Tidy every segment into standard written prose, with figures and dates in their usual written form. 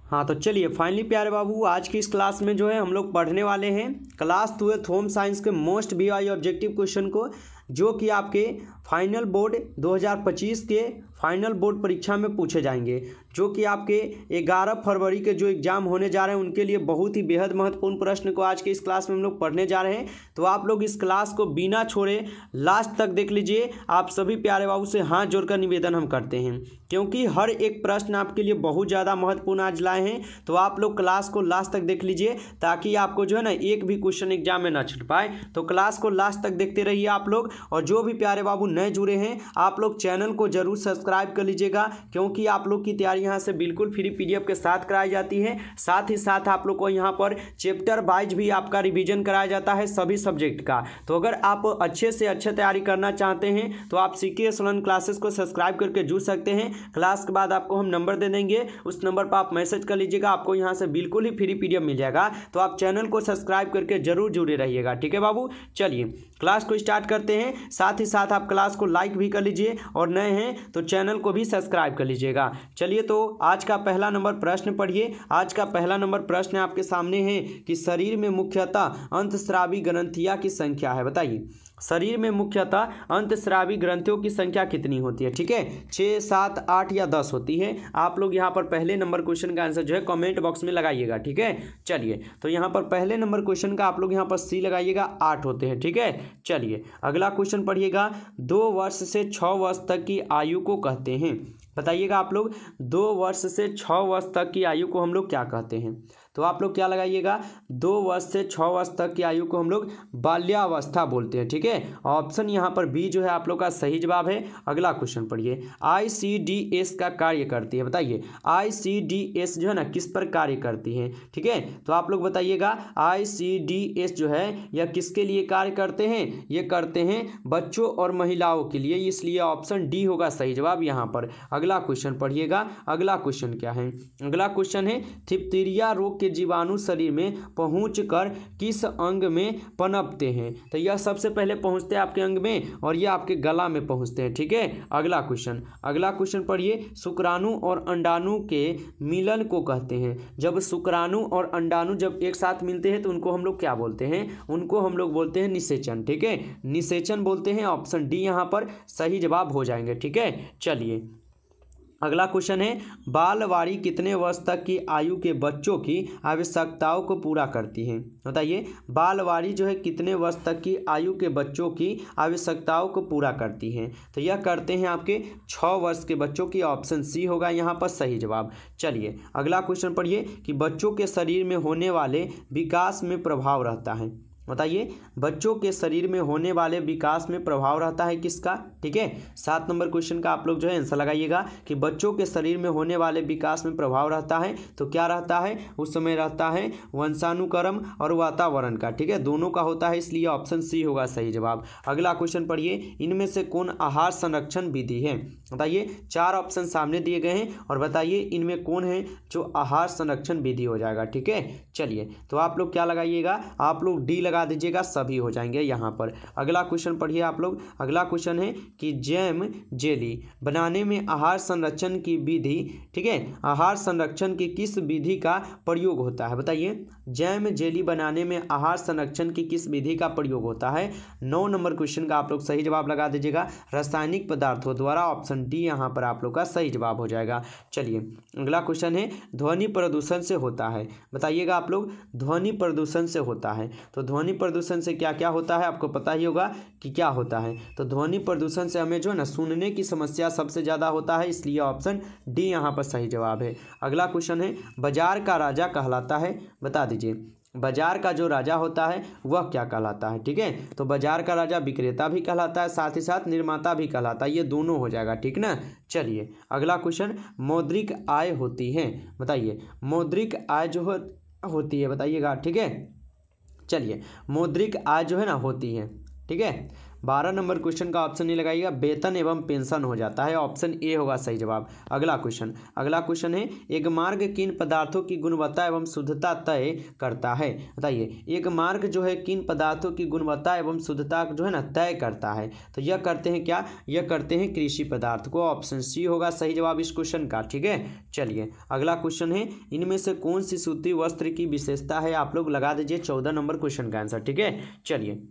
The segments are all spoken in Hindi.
हाँ तो चलिए फाइनली प्यारे बाबू आज की इस क्लास में जो है हम लोग पढ़ने वाले हैं क्लास 12 होम साइंस के मोस्ट बीआई ऑब्जेक्टिव क्वेश्चन को, जो कि आपके फाइनल बोर्ड 2025 के फाइनल बोर्ड परीक्षा में पूछे जाएंगे, जो कि आपके 11 फरवरी के जो एग्ज़ाम होने जा रहे हैं उनके लिए बहुत ही बेहद महत्वपूर्ण प्रश्न को आज के इस क्लास में हम लोग पढ़ने जा रहे हैं। तो आप लोग इस क्लास को बिना छोड़े लास्ट तक देख लीजिए। आप सभी प्यारे बाबू से हाथ जोड़कर निवेदन हम करते हैं, क्योंकि हर एक प्रश्न आपके लिए बहुत ज़्यादा महत्वपूर्ण आज लाए हैं। तो आप लोग क्लास को लास्ट तक देख लीजिए, ताकि आपको जो है ना एक भी क्वेश्चन एग्जाम में ना छूट पाए। तो क्लास को लास्ट तक देखते रहिए आप लोग। और जो भी प्यारे बाबू नए जुड़े हैं आप लोग चैनल को जरूर सब्सक्राइब कर लीजिएगा, क्योंकि आप लोग की तैयारी यहाँ से बिल्कुल फ्री पीडीएफ के साथ कराई जाती है। साथ ही साथ आप लोग को यहाँ पर चैप्टर वाइज भी आपका रिवीजन कराया जाता है सभी सब्जेक्ट का। तो अगर आप अच्छे से अच्छे तैयारी करना चाहते हैं तो आप CKS ऑनलाइन क्लासेस को सब्सक्राइब करके जुड़ सकते हैं। क्लास के बाद आपको हम नंबर दे देंगे, उस नंबर पर आप मैसेज कर लीजिएगा, आपको यहाँ से बिल्कुल ही फ्री पीडीएफ मिल जाएगा। तो आप चैनल को सब्सक्राइब करके जरूर जुड़े रहिएगा, ठीक है बाबू। चलिए क्लास को स्टार्ट करते हैं। साथ ही साथ आप क्लास को लाइक भी कर लीजिए, और नए हैं तो चैनल को भी सब्सक्राइब कर लीजिएगा। चलिए तो आज का पहला नंबर प्रश्न पढ़िए। आज का पहला नंबर प्रश्न आपके सामने है कि शरीर में मुख्यतः अंतःस्रावी ग्रंथियां की संख्या है। बताइए शरीर में मुख्यतः अंतःस्रावी ग्रंथियों की संख्या कितनी होती है। ठीक है, 6, 7, 8 या 10 होती है। आप लोग यहाँ पर पहले नंबर क्वेश्चन का आंसर जो है कमेंट बॉक्स में लगाइएगा, ठीक है। चलिए तो यहाँ पर पहले नंबर क्वेश्चन का आप लोग यहाँ पर C लगाइएगा, 8 होते हैं, ठीक है। चलिए अगला क्वेश्चन पढ़िएगा। 2 वर्ष से 6 वर्ष तक की आयु को कहते हैं। बताइएगा आप लोग 2 वर्ष से 6 वर्ष तक की आयु को हम लोग क्या कहते हैं। तो आप लोग क्या लगाइएगा, 2 वर्ष से 6 वर्ष तक की आयु को हम लोग बाल्यावस्था बोलते हैं, ठीक है। ऑप्शन यहाँ पर बी जो है आप लोग का सही जवाब है। अगला क्वेश्चन पढ़िए। ICDS का कार्य करती है। बताइए ICDS जो है ना किस पर कार्य करती है, ठीक है। तो आप लोग बताइएगा ICDS जो है यह किसके लिए कार्य करते हैं। ये करते हैं बच्चों और महिलाओं के लिए, इसलिए ऑप्शन डी होगा सही जवाब यहाँ पर। अगला क्वेश्चन पढ़िएगा। अगला क्वेश्चन क्या है, अगला क्वेश्चन है डिप्थीरिया रोग के जीवाणु शरीर में पहुंचकर किस अंग में पनपते हैं। तो यह सबसे पहले पहुंचते हैं आपके अंग में, और यह आपके गला में पहुंचते हैं, ठीक है। अगला क्वेश्चन पढ़िए। शुक्राणु और अंडाणु के मिलन को कहते हैं। जब शुक्राणु और अंडाणु जब एक साथ मिलते हैं तो उनको हम लोग क्या बोलते हैं, उनको हम लोग बोलते हैं निषेचन, ठीक है। निषेचन बोलते हैं। ऑप्शन डी यहाँ पर सही जवाब हो जाएंगे, ठीक है। चलिए अगला क्वेश्चन है बालवाड़ी कितने वर्ष तक की आयु के बच्चों की आवश्यकताओं को पूरा करती है। बताइए बालवाड़ी जो है कितने वर्ष तक की आयु के बच्चों की आवश्यकताओं को पूरा करती है। तो यह करते हैं आपके 6 वर्ष के बच्चों की। ऑप्शन सी होगा यहाँ पर सही जवाब। चलिए अगला क्वेश्चन पढ़िए कि बच्चों के शरीर में होने वाले विकास में प्रभाव रहता है। बताइए बच्चों के शरीर में होने वाले विकास में प्रभाव रहता है किसका, ठीक है। 7 नंबर क्वेश्चन का आप लोग जो है आंसर लगाइएगा कि बच्चों के शरीर में होने वाले विकास में प्रभाव रहता है। तो क्या रहता है, उस समय रहता है वंशानुक्रम और वातावरण का, ठीक है, दोनों का होता है, इसलिए ऑप्शन सी होगा सही जवाब। अगला क्वेश्चन पढ़िए। इनमें से कौन आहार संरक्षण विधि है। बताइए 4 ऑप्शन सामने दिए गए हैं, और बताइए इनमें कौन है जो आहार संरक्षण विधि हो जाएगा, ठीक है। चलिए तो आप लोग क्या लगाइएगा, आप लोग डी लगा दीजिएगा, सभी हो जाएंगे यहाँ पर। अगला क्वेश्चन पढ़िए आप लोग। अगला क्वेश्चन है कि जैम जेली बनाने में आहार संरक्षण की विधि, ठीक है, आहार संरक्षण की किस विधि का प्रयोग होता है। बताइए जैम जेली बनाने में आहार संरक्षण की किस विधि का प्रयोग होता है। 9 नंबर क्वेश्चन का आप लोग सही जवाब लगा दीजिएगा, रासायनिक पदार्थों द्वारा। ऑप्शन डी यहाँ पर आप लोग का सही जवाब हो जाएगा। चलिए अगला क्वेश्चन है ध्वनि प्रदूषण से होता है। बताइएगा आप लोग ध्वनि प्रदूषण से होता है। तो ध्वनि प्रदूषण से क्या क्या होता है, आपको पता ही होगा कि क्या होता है। तो ध्वनि प्रदूषण से हमें जो है ना सुनने की समस्या सबसे ज़्यादा होता है, इसलिए ऑप्शन डी यहाँ पर सही जवाब है। अगला क्वेश्चन है बाजार का राजा कहलाता है। बता दीजिए बाजार का जो राजा होता है वह क्या कहलाता है, ठीक है। तो बाजार का राजा विक्रेता भी कहलाता है, साथ ही साथ निर्माता भी कहलाता है, ये दोनों हो जाएगा, ठीक ना। चलिए अगला क्वेश्चन मौद्रिक आय होती है। बताइए मौद्रिक आय जो होती है, बताइएगा, ठीक है। चलिए मौद्रिक आय जो है ना होती है, ठीक है। 12 नंबर क्वेश्चन का ऑप्शन ए लगाइएगा, वेतन एवं पेंशन हो जाता है, ऑप्शन ए होगा सही जवाब। अगला क्वेश्चन है एक मार्ग किन पदार्थों की गुणवत्ता एवं शुद्धता तय करता है। बताइए, एक मार्ग जो है किन पदार्थों की गुणवत्ता एवं शुद्धता जो है ना तय करता है, तो यह करते हैं क्या, यह करते हैं कृषि पदार्थ को, ऑप्शन सी होगा सही जवाब इस क्वेश्चन का। ठीक है, चलिए अगला क्वेश्चन है, इनमें से कौन सी सूती वस्त्र की विशेषता है, आप लोग लगा दीजिए 14 नंबर क्वेश्चन का आंसर। ठीक है, चलिए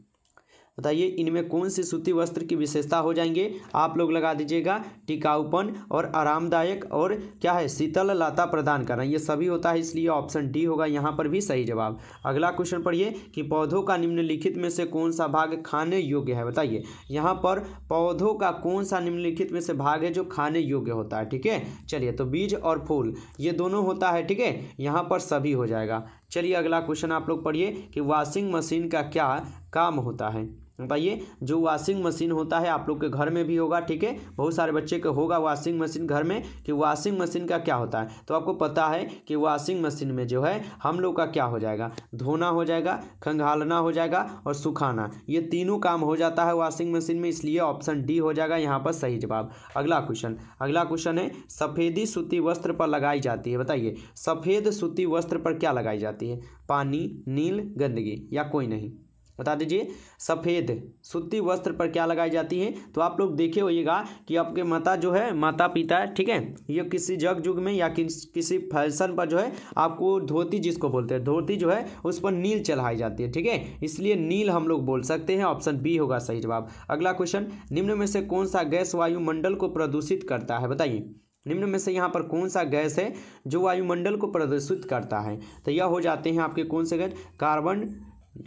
बताइए इनमें कौन सी सूती वस्त्र की विशेषता हो जाएंगे, आप लोग लगा दीजिएगा टिकाऊपन और आरामदायक और क्या है शीतलता प्रदान करना, ये सभी होता है, इसलिए ऑप्शन डी होगा यहाँ पर भी सही जवाब। अगला क्वेश्चन पढ़िए कि पौधों का निम्नलिखित में से कौन सा भाग खाने योग्य है। बताइए यहाँ पर पौधों का कौन सा निम्नलिखित में से भाग है जो खाने योग्य होता है। ठीक है, चलिए तो बीज और फूल ये दोनों होता है। ठीक है, यहाँ पर सभी हो जाएगा। चलिए अगला क्वेश्चन आप लोग पढ़िए कि वॉशिंग मशीन का क्या काम होता है। बताइए, जो वॉशिंग मशीन होता है आप लोग के घर में भी होगा। ठीक है, बहुत सारे बच्चे को होगा वॉशिंग मशीन घर में, कि वॉशिंग मशीन का क्या होता है, तो आपको पता है कि वॉशिंग मशीन में जो है हम लोग का क्या हो जाएगा, धोना हो जाएगा, खंगालना हो जाएगा और सुखाना, ये तीनों काम हो जाता है वॉशिंग मशीन में, इसलिए ऑप्शन डी हो जाएगा यहाँ पर सही जवाब। अगला क्वेश्चन है सफ़ेदी सूती वस्त्र पर लगाई जाती है। बताइए सफ़ेद सूती वस्त्र पर क्या लगाई जाती है, पानी, नील, गंदगी या कोई नहीं, बता दीजिए। सफ़ेद सूती वस्त्र पर क्या लगाई जाती है, तो आप लोग देखे होइएगा कि आपके माता पिता है, ठीक है, ये किसी जग जुग में या किसी फैशन पर जो है आपको धोती, जिसको बोलते हैं धोती जो है उस पर नील चढ़ाई जाती है। ठीक है, इसलिए नील हम लोग बोल सकते हैं, ऑप्शन बी होगा सही जवाब। अगला क्वेश्चन, निम्न में से कौन सा गैस वायुमंडल को प्रदूषित करता है। बताइए निम्न में से यहाँ पर कौन सा गैस है जो वायुमंडल को प्रदूषित करता है, तो यह हो जाते हैं आपके कौन से गैस,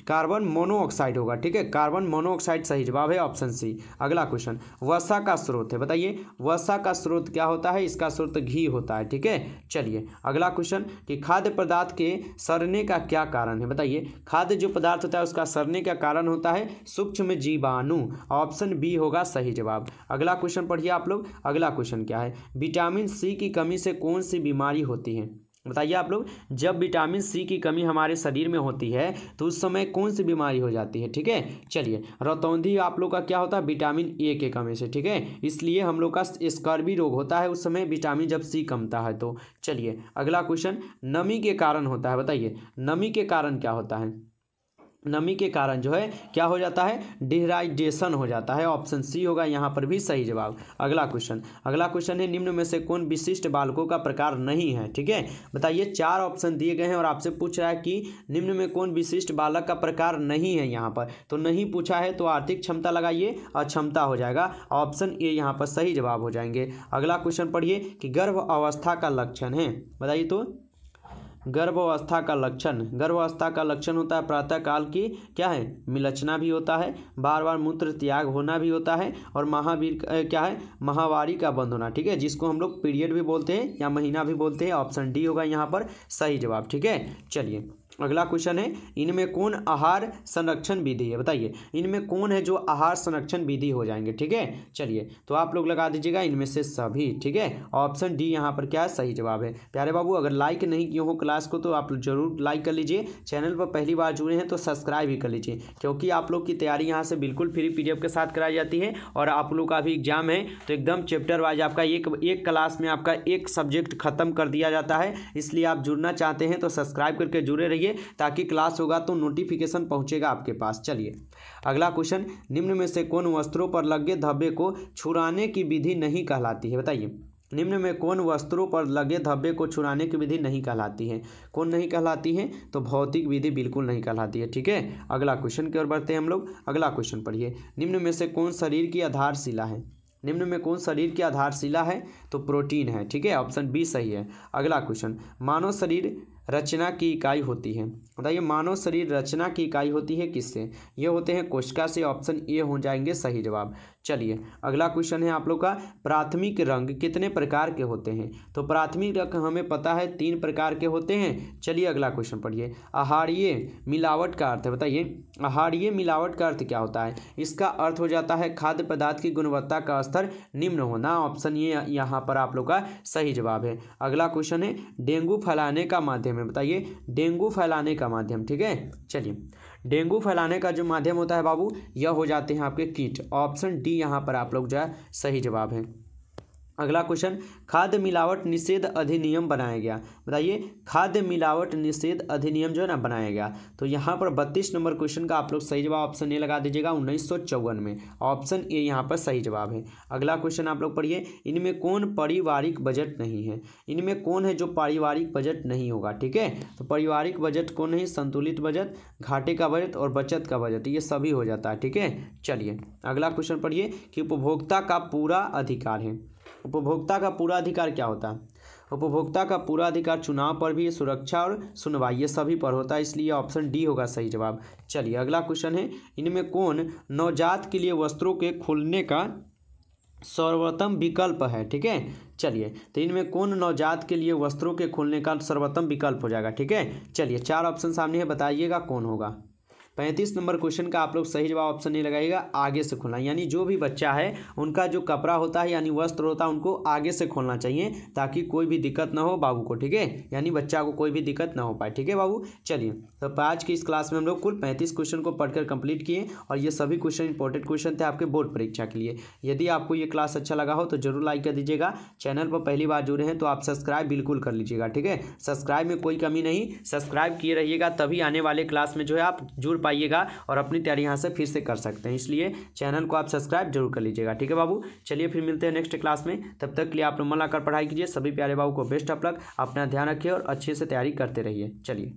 कार्बन मोनोऑक्साइड होगा। ठीक है, कार्बन मोनोऑक्साइड सही जवाब है, ऑप्शन सी। अगला क्वेश्चन, वसा का स्रोत है। बताइए वसा का स्रोत क्या होता है, इसका स्रोत घी होता है। ठीक है, चलिए अगला क्वेश्चन कि खाद्य पदार्थ के सड़ने का क्या कारण है। बताइए खाद्य जो पदार्थ होता है उसका सड़ने का कारण होता है सूक्ष्म जीवाणु, ऑप्शन बी होगा सही जवाब। अगला क्वेश्चन पढ़िए आप लोग। अगला क्वेश्चन क्या है, विटामिन सी की कमी से कौन सी बीमारी होती है। बताइए आप लोग, जब विटामिन सी की कमी हमारे शरीर में होती है तो उस समय कौन सी बीमारी हो जाती है। ठीक है, चलिए रतौंधी आप लोग का क्या होता है, विटामिन ए के कमी से। ठीक है, इसलिए हम लोग का स्कर्वी रोग होता है उस समय विटामिन जब सी कमता है तो। चलिए अगला क्वेश्चन, नमी के कारण होता है। बताइए नमी के कारण क्या होता है, नमी के कारण जो है क्या हो जाता है, डिहाइड्रेशन हो जाता है, ऑप्शन सी होगा यहाँ पर भी सही जवाब। अगला क्वेश्चन है निम्न में से कौन विशिष्ट बालकों का प्रकार नहीं है। ठीक है, बताइए 4 ऑप्शन दिए गए हैं और आपसे पूछ रहा है कि निम्न में कौन विशिष्ट बालक का प्रकार नहीं है। यहाँ पर तो नहीं पूछा है तो आर्थिक क्षमता लगाइए, अक्षमता हो जाएगा, ऑप्शन ए यहाँ पर सही जवाब हो जाएंगे। अगला क्वेश्चन पढ़िए कि गर्भ अवस्था का लक्षण है। बताइए तो गर्भावस्था का लक्षण होता है प्रातःकाल की क्या है, मिलचना भी होता है, बार बार मूत्र त्याग होना भी होता है, और माहवारी का बंद होना। ठीक है, जिसको हम लोग पीरियड भी बोलते हैं या महीना भी बोलते हैं, ऑप्शन डी होगा यहाँ पर सही जवाब। ठीक है, चलिए अगला क्वेश्चन है, इनमें कौन आहार संरक्षण विधि है। बताइए इनमें कौन है जो आहार संरक्षण विधि हो जाएंगे। ठीक है, चलिए तो आप लोग लगा दीजिएगा इनमें से सभी। ठीक है, ऑप्शन डी यहाँ पर क्या है सही जवाब है। प्यारे बाबू अगर लाइक नहीं किए हो क्लास को तो आप जरूर लाइक कर लीजिए, चैनल पर पहली बार जुड़े हैं तो सब्सक्राइब भी कर लीजिए, क्योंकि आप लोग की तैयारी यहाँ से बिल्कुल फ्री PDF के साथ कराई जाती है, और आप लोग का भी एग्जाम है तो एकदम चैप्टर वाइज आपका एक क्लास में आपका एक सब्जेक्ट खत्म कर दिया जाता है, इसलिए आप जुड़ना चाहते हैं तो सब्सक्राइब करके जुड़े रहिए, ताकि क्लास होगा तो नोटिफिकेशन पहुंचेगा आपके पास। चलिए अगला क्वेश्चन, निम्न में से कौन वस्त्रों पर लगे धब्बे को छुड़ाने की विधि नहीं कहलाती है। बताइए निम्न में कौन वस्त्रों पर लगे धब्बे को छुड़ाने की विधि नहीं कहलाती है, कौन नहीं कहलाती है, तो भौतिक विधि बिल्कुल नहीं कहलाती है। ठीक है, अगला क्वेश्चन की ओर बढ़ते हैं हम लोग। अगला क्वेश्चन पढ़िए, निम्न में से कौन शरीर की आधारशिला है। निम्न में कौन शरीर की आधारशिला है, तो प्रोटीन है। ठीक है, ऑप्शन बी सही है। अगला क्वेश्चन, मानव शरीर रचना की इकाई होती है। बताइए मानव शरीर रचना की इकाई होती है किससे, ये होते हैं कोशिका से, ऑप्शन ए हो जाएंगे सही जवाब। चलिए अगला क्वेश्चन है आप लोग का, प्राथमिक रंग कितने प्रकार के होते हैं, तो प्राथमिक रंग हमें पता है 3 प्रकार के होते हैं। चलिए अगला क्वेश्चन पढ़िए, आहारीय मिलावट का अर्थ है। बताइए आहारीय मिलावट का अर्थ क्या होता है, इसका अर्थ हो जाता है खाद्य पदार्थ की गुणवत्ता का स्तर निम्न होना, ऑप्शन ये यहाँ पर आप लोग का सही जवाब है। अगला क्वेश्चन है डेंगू फैलाने का माध्यम है। बताइए डेंगू फैलाने का माध्यम। ठीक है, चलिए डेंगू फैलाने का जो माध्यम होता है बाबू, यह हो जाते हैं आपके कीट। ऑप्शन डी यहाँ पर आप लोग जो है सही जवाब है। अगला क्वेश्चन, खाद्य मिलावट निषेध अधिनियम बनाया गया। बताइए, खाद्य मिलावट निषेध अधिनियम जो है ना बनाया गया। तो यहाँ पर 32 नंबर क्वेश्चन का आप लोग सही जवाब ऑप्शन ए लगा दीजिएगा, 1954 में। ऑप्शन ए यहाँ पर सही जवाब है। अगला क्वेश्चन आप लोग पढ़िए, इनमें कौन पारिवारिक बजट नहीं है। इनमें कौन है जो पारिवारिक बजट नहीं होगा। ठीक है, तो पारिवारिक बजट कौन नहीं, संतुलित बजट, घाटे का बजट और बचत का बजट, ये सभी हो जाता है। ठीक है, चलिए अगला क्वेश्चन पढ़िए कि उपभोक्ता का पूरा अधिकार है। उपभोक्ता का पूरा अधिकार क्या होता है। उपभोक्ता का पूरा अधिकार चुनाव पर भी, सुरक्षा और सुनवाई, ये सभी पर होता है, इसलिए ऑप्शन डी होगा सही जवाब। चलिए अगला क्वेश्चन है, इनमें कौन नवजात के लिए वस्त्रों के खुलने का सर्वोत्तम विकल्प है। ठीक है, चलिए तो इनमें कौन नवजात के लिए वस्त्रों के खुलने का सर्वोत्तम विकल्प हो जाएगा। ठीक है, चलिए 4 ऑप्शन सामने है, बताइएगा कौन होगा। 35 नंबर क्वेश्चन का आप लोग सही जवाब ऑप्शन नहीं लगाइएगा, आगे से खोलना, यानी जो भी बच्चा है उनका जो कपड़ा होता है यानी वस्त्र होता है उनको आगे से खोलना चाहिए ताकि कोई भी दिक्कत ना हो बाबू को। ठीक है, यानी बच्चा को कोई भी दिक्कत ना हो पाए। ठीक है बाबू, चलिए तो आज की इस क्लास में हम लोग कुल 35 क्वेश्चन को पढ़कर कंप्लीट किए और ये सभी क्वेश्चन इंपॉर्टेंट क्वेश्चन थे आपके बोर्ड परीक्षा के लिए। यदि आपको ये क्लास अच्छा लगा हो तो जरूर लाइक कर दीजिएगा। चैनल पर पहली बार जुड़े हैं तो आप सब्सक्राइब बिल्कुल कर लीजिएगा। ठीक है, सब्सक्राइब में कोई कमी नहीं, सब्सक्राइब किए रहिएगा तभी आने वाले क्लास में जो है आप जुड़ पाइएगा और अपनी तैयारी यहाँ से फिर से कर सकते हैं, इसलिए चैनल को आप सब्सक्राइब जरूर कर लीजिएगा। ठीक है बाबू, चलिए फिर मिलते हैं नेक्स्ट क्लास में, तब तक के लिए आप लोग मन लगाकर पढ़ाई कीजिए। सभी प्यारे बाबू को बेस्ट ऑफ लक, अपना ध्यान रखिए और अच्छे से तैयारी करते रहिए। चलिए।